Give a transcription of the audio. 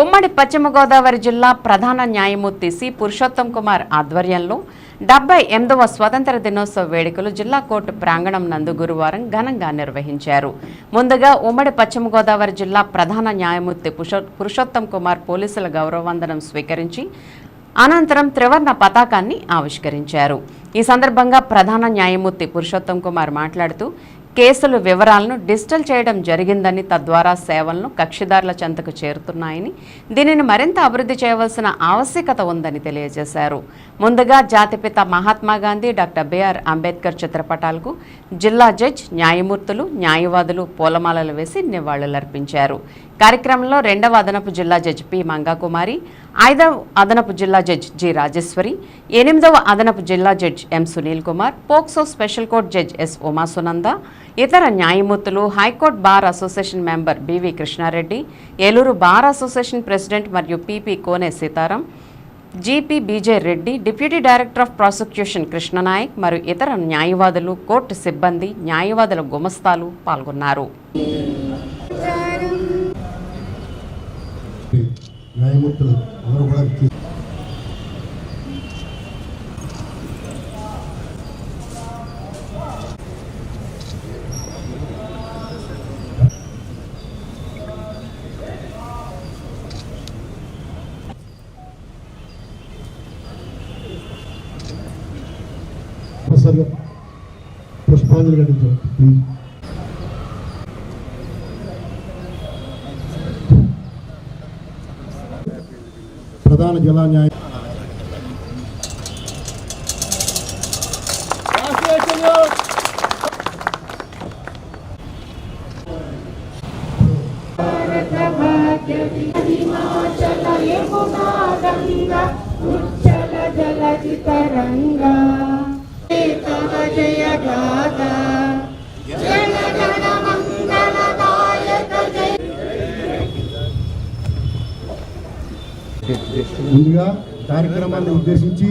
ఉమ్మడి పశ్చిమ గోదావరి జిల్లా ప్రధాన న్యాయమూర్తి సి పురుషోత్తం కుమార్ ఆధ్వర్యంలో 78వ స్వతంత్ర దినోత్సవ వేడుకలు జిల్లా కోర్టు ప్రాంగణం నందు గురువారం ఘనంగా నిర్వహించారు. ముందుగా ఉమ్మడి పశ్చిమ గోదావరి జిల్లా ప్రధాన న్యాయమూర్తి పురుషోత్తం కుమార్ పోలీసుల గౌరవవందనం స్వీకరించి అనంతరం త్రివర్ణ పతాకాన్ని ఆవిష్కరించారు. ఈ సందర్భంగా ప్రధాన న్యాయమూర్తి పురుషోత్తం కుమార్ మాట్లాడుతూ కేసుల వివరాలను డిజిటల్ చేయడం జరిగిందని, తద్వారా సేవలను కక్షిదారుల చెంతకు చేరుతున్నాయని, దీనిని మరింత అభివృద్ధి చేయవలసిన ఆవశ్యకత ఉందని తెలియజేశారు. ముందుగా జాతిపిత మహాత్మా గాంధీ, డాక్టర్ బిఆర్ అంబేద్కర్ చిత్రపటాలకు జిల్లా జడ్జ్, న్యాయమూర్తులు, న్యాయవాదులు పూలమాలలు వేసి నివాళులర్పించారు. కార్యక్రమంలో 2వ అదనపు జిల్లా జడ్జి పి మంగాకుమారి, 5వ అదనపు జిల్లా జడ్జి జి రాజేశ్వరి, 8వ అదనపు జిల్లా judge M Sunil Kumar, POCSO special court judge S Umasunanda, ఇతర న్యాయమూర్తులు, high court bar association member B V Krishna Reddy, Eluru bar association president మరియు PP Kone Sitaram, GP B J Reddy, deputy director of prosecution Krishna Nayak మరియు ఇతర న్యాయవాదులు, కోర్టు సిబ్బంది, న్యాయవాదుల గుమస్తాలు పాల్గొన్నారు. న్యాయమూర్తులు అందరూ కూడా పుష్పాంజలి ఘటించారు. ప్రధాన జిల్లా న్యాయ ముందుగా కార్యక్రమాన్ని ఉద్దేశించి